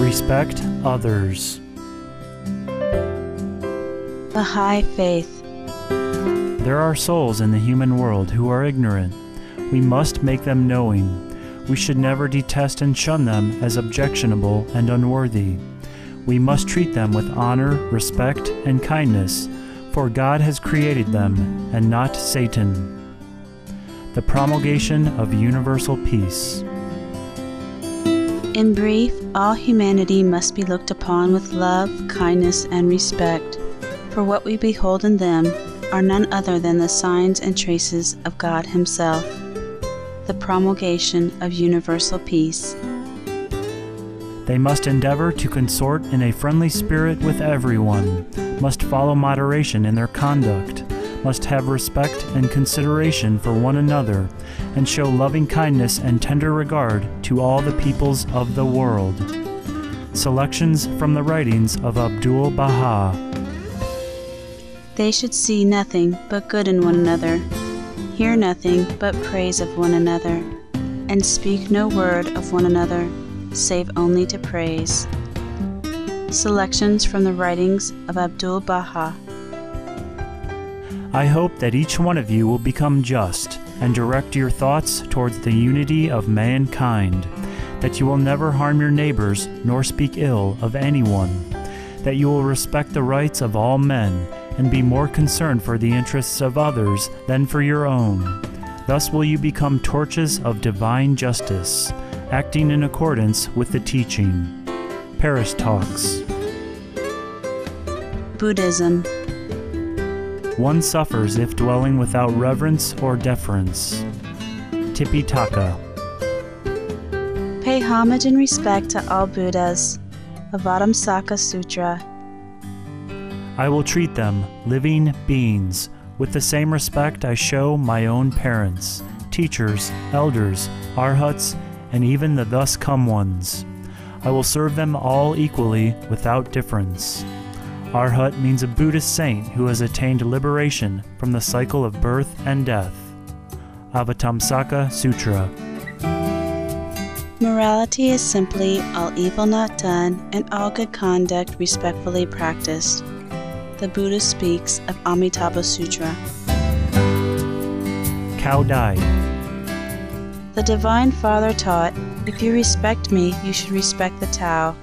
Respect others. Baha'i faith. There are souls in the human world who are ignorant. We must make them knowing. We should never detest and shun them as objectionable and unworthy. We must treat them with honor, respect, and kindness, for God has created them, and not Satan. The promulgation of universal peace. In brief, all humanity must be looked upon with love, kindness, and respect, for what we behold in them are none other than the signs and traces of God Himself. The promulgation of universal peace. They must endeavor to consort in a friendly spirit with everyone, must follow moderation in their conduct, must have respect and consideration for one another, and show loving kindness and tender regard to all the peoples of the world. Selections from the writings of Abdul Baha. They should see nothing but good in one another, hear nothing but praise of one another, and speak no word of one another, save only to praise. Selections from the writings of Abdul Baha. I hope that each one of you will become just and direct your thoughts towards the unity of mankind, that you will never harm your neighbors nor speak ill of anyone, that you will respect the rights of all men and be more concerned for the interests of others than for your own. Thus will you become torches of divine justice, acting in accordance with the teaching. Paris Talks. Buddhism. One suffers if dwelling without reverence or deference. Tipitaka. Pay homage and respect to all Buddhas. Avatamsaka Sutra. I will treat them, living beings, with the same respect I show my own parents, teachers, elders, arhats, and even the thus come ones. I will serve them all equally without difference. Arhat means a Buddhist saint who has attained liberation from the cycle of birth and death. Avatamsaka Sutra. Morality is simply all evil not done and all good conduct respectfully practiced. The Buddha speaks of Amitabha Sutra. Cao Dai. The Divine Father taught, if you respect me, you should respect the Tao.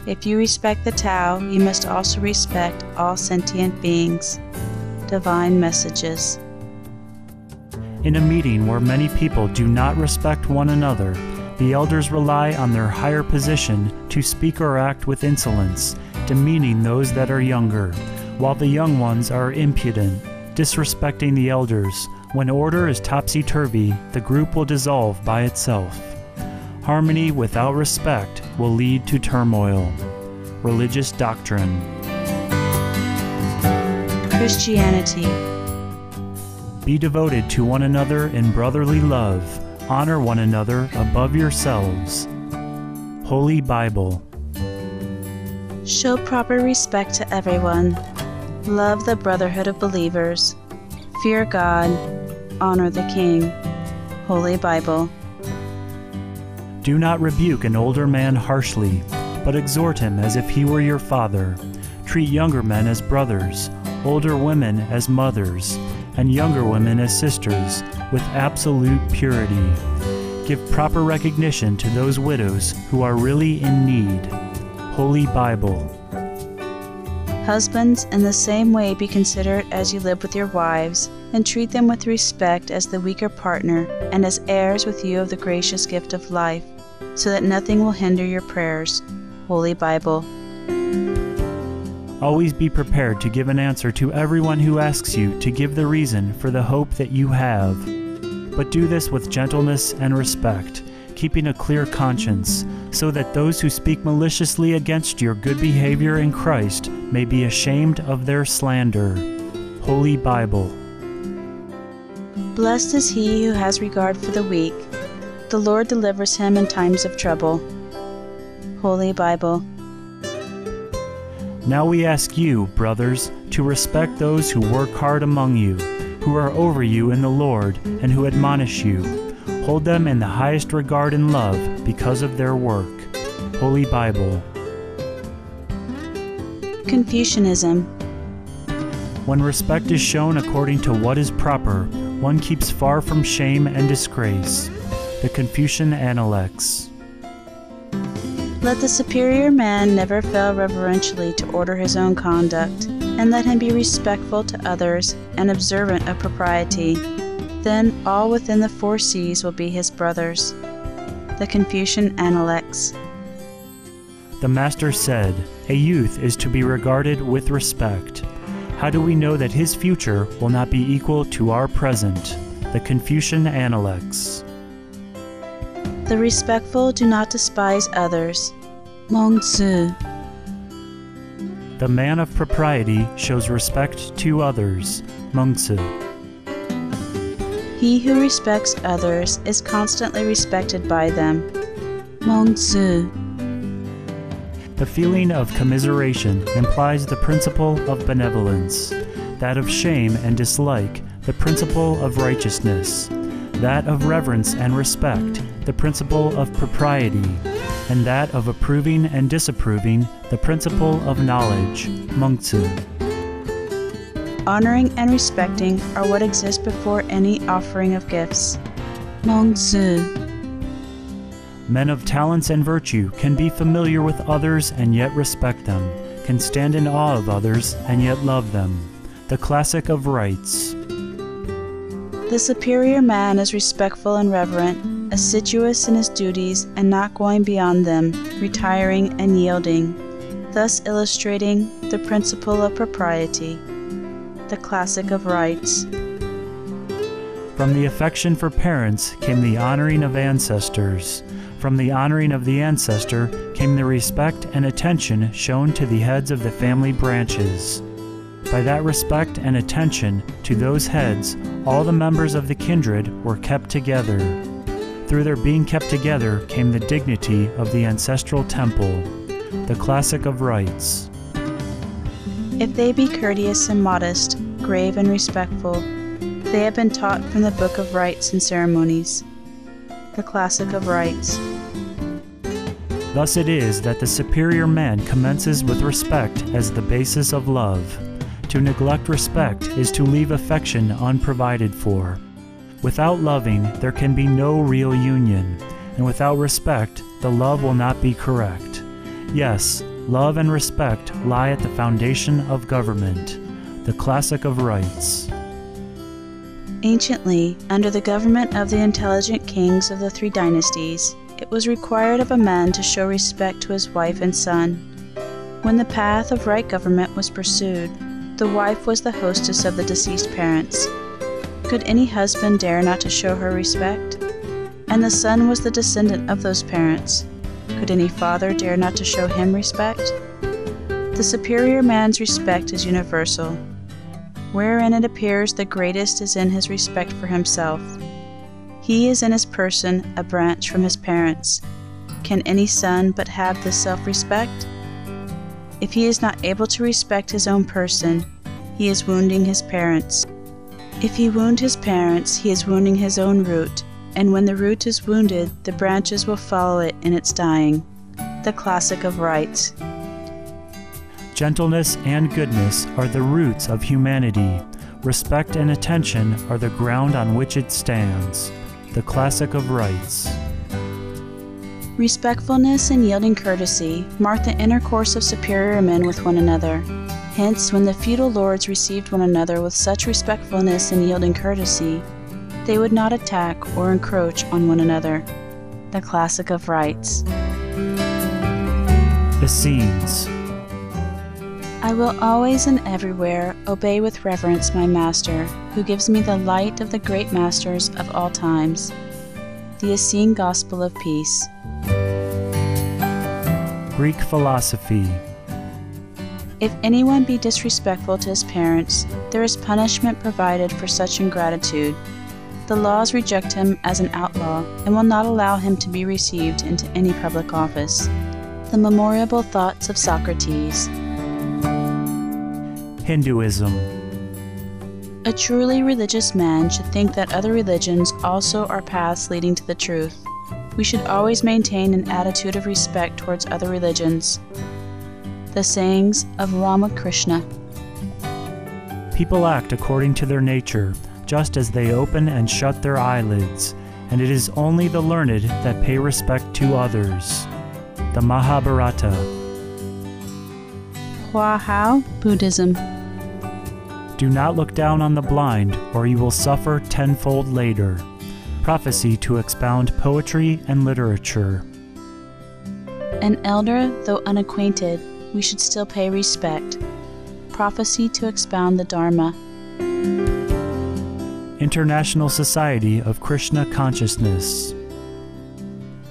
If you respect the Tao, you must also respect all sentient beings. Divine Messages. In a meeting where many people do not respect one another, the elders rely on their higher position to speak or act with insolence, demeaning those that are younger, while the young ones are impudent, disrespecting the elders. When order is topsy-turvy, the group will dissolve by itself. Harmony without respect will lead to turmoil. Religious doctrine. Christianity. Be devoted to one another in brotherly love. Honor one another above yourselves. Holy Bible. Show proper respect to everyone. Love the brotherhood of believers. Fear God. Honor the King. Holy Bible. Do not rebuke an older man harshly, but exhort him as if he were your father. Treat younger men as brothers, older women as mothers, and younger women as sisters, with absolute purity. Give proper recognition to those widows who are really in need. Holy Bible. Husbands, in the same way be considerate as you live with your wives, and treat them with respect as the weaker partner, and as heirs with you of the gracious gift of life, so that nothing will hinder your prayers. Holy Bible. Always be prepared to give an answer to everyone who asks you to give the reason for the hope that you have. But do this with gentleness and respect, keeping a clear conscience, so that those who speak maliciously against your good behavior in Christ may be ashamed of their slander. Holy Bible. Blessed is he who has regard for the weak. The Lord delivers him in times of trouble. Holy Bible. Now we ask you, brothers, to respect those who work hard among you, who are over you in the Lord, and who admonish you. Hold them in the highest regard and love because of their work. Holy Bible. Confucianism. When respect is shown according to what is proper, one keeps far from shame and disgrace. The Confucian Analects. Let the superior man never fail reverentially to order his own conduct, and let him be respectful to others and observant of propriety. Then all within the 4 seas will be his brothers. The Confucian Analects. The Master said, "A youth is to be regarded with respect. How do we know that his future will not be equal to our present?" The Confucian Analects. The respectful do not despise others. Mengzi. The man of propriety shows respect to others. Mengzi. He who respects others is constantly respected by them. Mengzi. The feeling of commiseration implies the principle of benevolence, that of shame and dislike, the principle of righteousness, that of reverence and respect, the principle of propriety, and that of approving and disapproving, the principle of knowledge. Mengzi. Honoring and respecting are what exist before any offering of gifts. Mengzi. Men of talents and virtue can be familiar with others and yet respect them, can stand in awe of others and yet love them. The Classic of Rites. The superior man is respectful and reverent, assiduous in his duties and not going beyond them, retiring and yielding, thus illustrating the principle of propriety. The Classic of Rites. From the affection for parents came the honoring of ancestors. From the honoring of the ancestor came the respect and attention shown to the heads of the family branches. By that respect and attention to those heads, all the members of the kindred were kept together. Through their being kept together came the dignity of the ancestral temple. The Classic of Rites. If they be courteous and modest, grave and respectful, they have been taught from the Book of Rites and Ceremonies. The Classic of Rites. Thus it is that the superior man commences with respect as the basis of love. To neglect respect is to leave affection unprovided for. Without loving, there can be no real union, and without respect, the love will not be correct. Yes, love and respect lie at the foundation of government. The Classic of Rites. Anciently, under the government of the intelligent kings of the 3 dynasties, it was required of a man to show respect to his wife and son. When the path of right government was pursued, the wife was the hostess of the deceased parents. Could any husband dare not to show her respect? And the son was the descendant of those parents. Could any father dare not to show him respect? The superior man's respect is universal. Wherein it appears the greatest is in his respect for himself. He is in his person a branch from his parents. Can any son but have this self-respect? If he is not able to respect his own person, he is wounding his parents. If he wound his parents, he is wounding his own root, and when the root is wounded, the branches will follow it in its dying. The Classic of Rites. Gentleness and goodness are the roots of humanity. Respect and attention are the ground on which it stands. The Classic of Rites. Respectfulness and yielding courtesy mark the intercourse of superior men with one another. Hence, when the feudal lords received one another with such respectfulness and yielding courtesy, they would not attack or encroach on one another. The Classic of Rites. Essenes. I will always and everywhere obey with reverence my Master, who gives me the light of the great masters of all times. The Essene Gospel of Peace. Greek philosophy. If anyone be disrespectful to his parents, there is punishment provided for such ingratitude. The laws reject him as an outlaw and will not allow him to be received into any public office. The Memorable Thoughts of Socrates. Hinduism. A truly religious man should think that other religions also are paths leading to the truth. We should always maintain an attitude of respect towards other religions. The sayings of Ramakrishna. People act according to their nature, just as they open and shut their eyelids, and it is only the learned that pay respect to others. The Mahabharata. Hua Buddhism. Do not look down on the blind, or you will suffer tenfold later. Prophecy to expound poetry and literature. An elder, though unacquainted, we should still pay respect. Prophecy to expound the Dharma. International Society of Krishna Consciousness.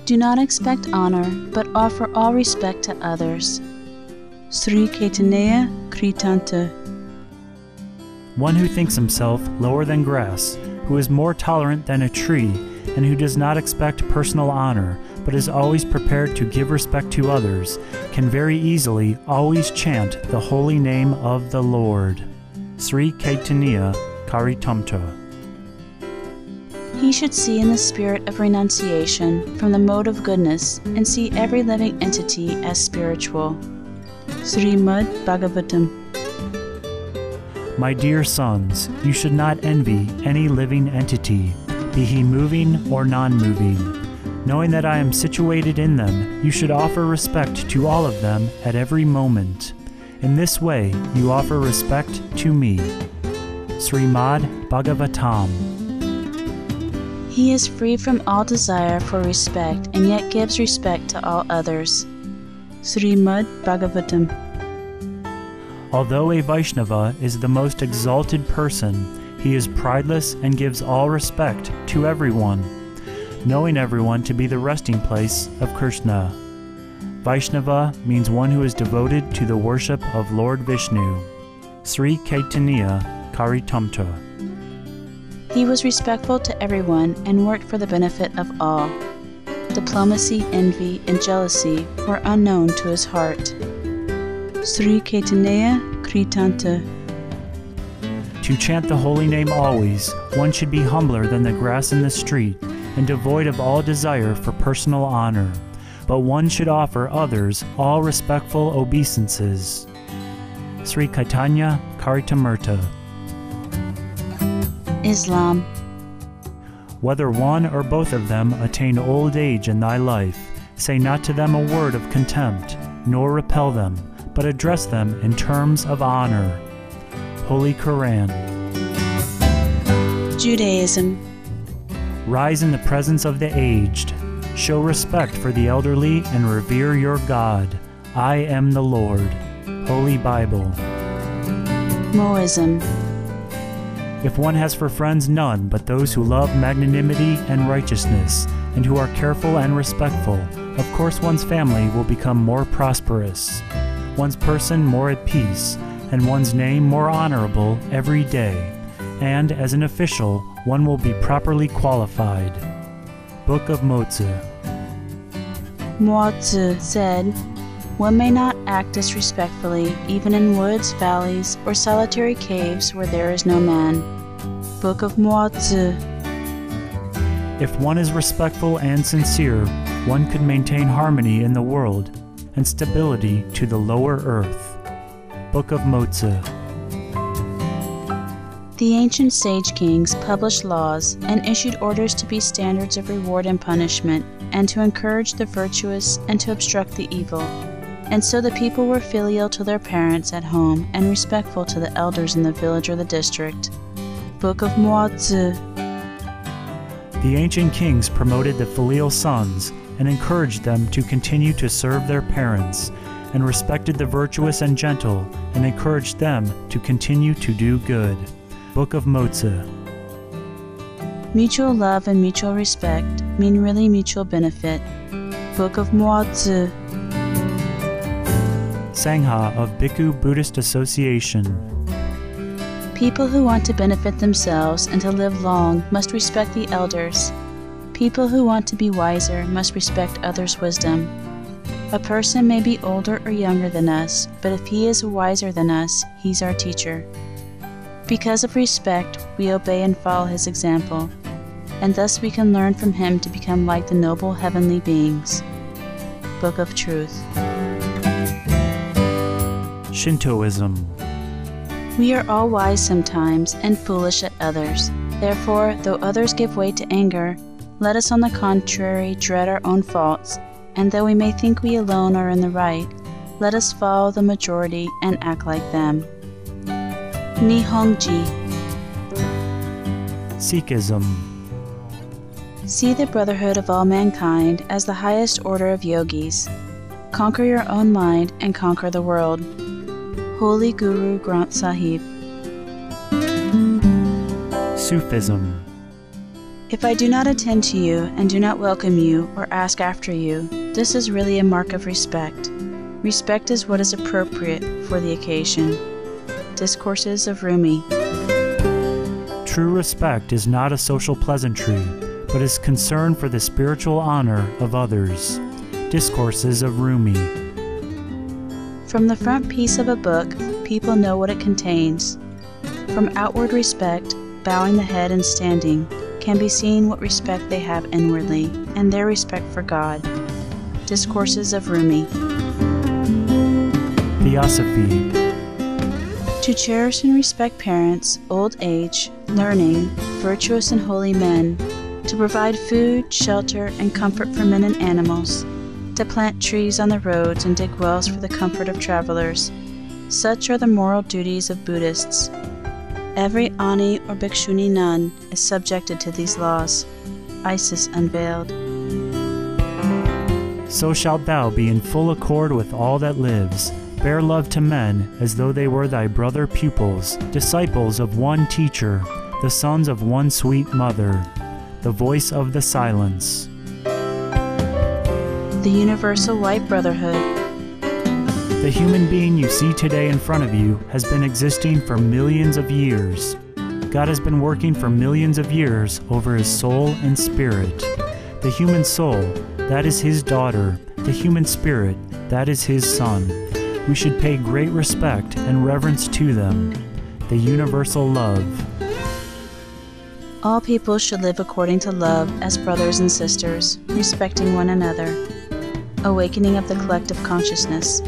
Do not expect honor, but offer all respect to others. Sri Caitanya Kritanta. One who thinks himself lower than grass, who is more tolerant than a tree, and who does not expect personal honor, but is always prepared to give respect to others, can very easily always chant the holy name of the Lord. Sri Caitanya Karitamta. He should see in the spirit of renunciation from the mode of goodness and see every living entity as spiritual. Srimad Bhagavatam. My dear sons, you should not envy any living entity, be he moving or non-moving. Knowing that I am situated in them, you should offer respect to all of them at every moment. In this way, you offer respect to me. Srimad Bhagavatam. He is free from all desire for respect and yet gives respect to all others. Srimad Bhagavatam. Although a Vaishnava is the most exalted person, he is prideless and gives all respect to everyone, knowing everyone to be the resting place of Krishna. Vaishnava means one who is devoted to the worship of Lord Vishnu. Sri Caitanya Karitamta. He was respectful to everyone and worked for the benefit of all. Diplomacy, envy, and jealousy were unknown to his heart. Sri Caitanya Kritanta. To chant the holy name always, one should be humbler than the grass in the street and devoid of all desire for personal honor, but one should offer others all respectful obeisances. Sri Caitanya Karitamurta. Islam. Whether one or both of them attain old age in thy life, say not to them a word of contempt, nor repel them, but address them in terms of honor. Holy Quran. Judaism. Rise in the presence of the aged. Show respect for the elderly and revere your God. I am the Lord. Holy Bible. Moism. If one has for friends none but those who love magnanimity and righteousness, and who are careful and respectful, of course one's family will become more prosperous, one's person more at peace, and one's name more honorable every day, and as an official, one will be properly qualified. Book of Mozi. Mozi said, one may not act disrespectfully even in woods, valleys, or solitary caves where there is no man. Book of Mozi. If one is respectful and sincere, one could maintain harmony in the world and stability to the lower earth. Book of Mozi. The ancient sage kings published laws and issued orders to be standards of reward and punishment, and to encourage the virtuous and to obstruct the evil. And so the people were filial to their parents at home and respectful to the elders in the village or the district. Book of Mozi. The ancient kings promoted the filial sons and encouraged them to continue to serve their parents, and respected the virtuous and gentle and encouraged them to continue to do good. Book of Mozi. Mutual love and mutual respect mean really mutual benefit. Book of Mozi. Sangha of Bhikkhu Buddhist Association. People who want to benefit themselves and to live long must respect the elders. People who want to be wiser must respect others' wisdom. A person may be older or younger than us, but if he is wiser than us, he's our teacher. Because of respect, we obey and follow his example, and thus we can learn from him to become like the noble heavenly beings. Book of Truth. Shintoism. We are all wise sometimes and foolish at others. Therefore, though others give way to anger, let us on the contrary dread our own faults, and though we may think we alone are in the right, let us follow the majority and act like them. Nihonji. Sikhism. See the brotherhood of all mankind as the highest order of yogis. Conquer your own mind and conquer the world. Holy Guru Granth Sahib. Sufism. If I do not attend to you and do not welcome you or ask after you, this is really a mark of respect. Respect is what is appropriate for the occasion. Discourses of Rumi. True respect is not a social pleasantry, but is concern for the spiritual honor of others. Discourses of Rumi. From the front piece of a book, people know what it contains. From outward respect, bowing the head and standing, can be seen what respect they have inwardly, and their respect for God. Discourses of Rumi. Theosophy. To cherish and respect parents, old age, learning, virtuous and holy men, to provide food, shelter, and comfort for men and animals, to plant trees on the roads and dig wells for the comfort of travelers. Such are the moral duties of Buddhists. Every Ani or Bhikshuni nun is subjected to these laws. Isis Unveiled. So shalt thou be in full accord with all that lives. Bear love to men as though they were thy brother pupils, disciples of one teacher, the sons of one sweet mother. The voice of the silence. The Universal White Brotherhood. The human being you see today in front of you has been existing for millions of years. God has been working for millions of years over his soul and spirit. The human soul, that is his daughter. The human spirit, that is his son. We should pay great respect and reverence to them. The universal love. All people should live according to love as brothers and sisters, respecting one another. Awakening of the collective consciousness.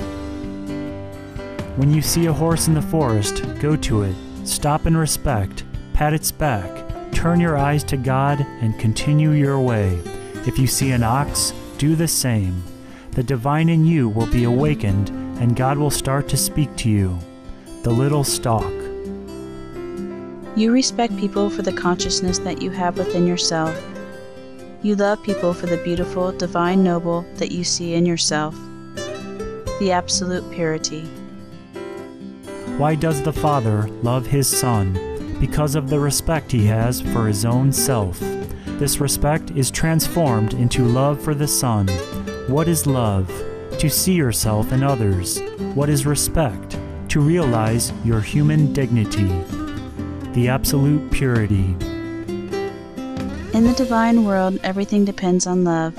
When you see a horse in the forest, go to it, stop in respect, pat its back, turn your eyes to God, and continue your way. If you see an ox, do the same. The divine in you will be awakened, and God will start to speak to you. The little stalk. You respect people for the consciousness that you have within yourself. You love people for the beautiful, divine noble that you see in yourself. The absolute purity. Why does the Father love his Son? Because of the respect he has for his own self. This respect is transformed into love for the Son. What is love? To see yourself in others. What is respect? To realize your human dignity. The absolute purity. In the divine world, everything depends on love.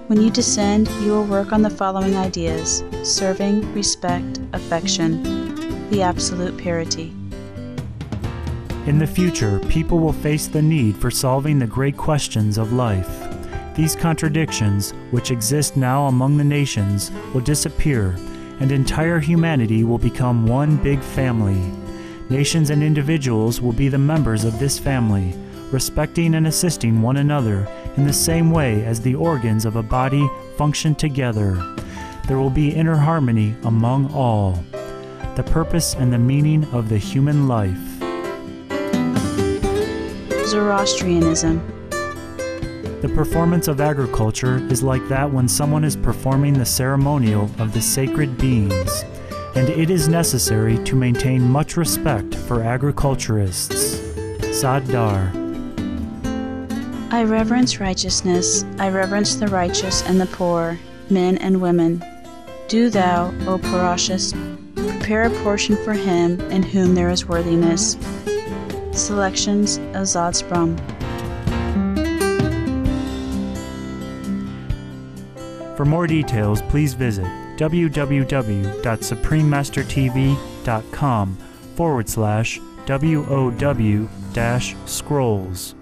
When you descend, you will work on the following ideas: serving, respect, affection. The absolute purity. In the future, people will face the need for solving the great questions of life. These contradictions, which exist now among the nations, will disappear, and entire humanity will become one big family. Nations and individuals will be the members of this family, respecting and assisting one another in the same way as the organs of a body function together. There will be inner harmony among all. The purpose and the meaning of the human life. Zoroastrianism. The performance of agriculture is like that when someone is performing the ceremonial of the sacred beings, and it is necessary to maintain much respect for agriculturists. Saddar. I reverence righteousness, I reverence the righteous and the poor, men and women. Do thou, O Parashas, prepare a portion for him in whom there is worthiness. Selections of Zodsprum. For more details, please visit www.suprememastertv.com/WOW-scrolls.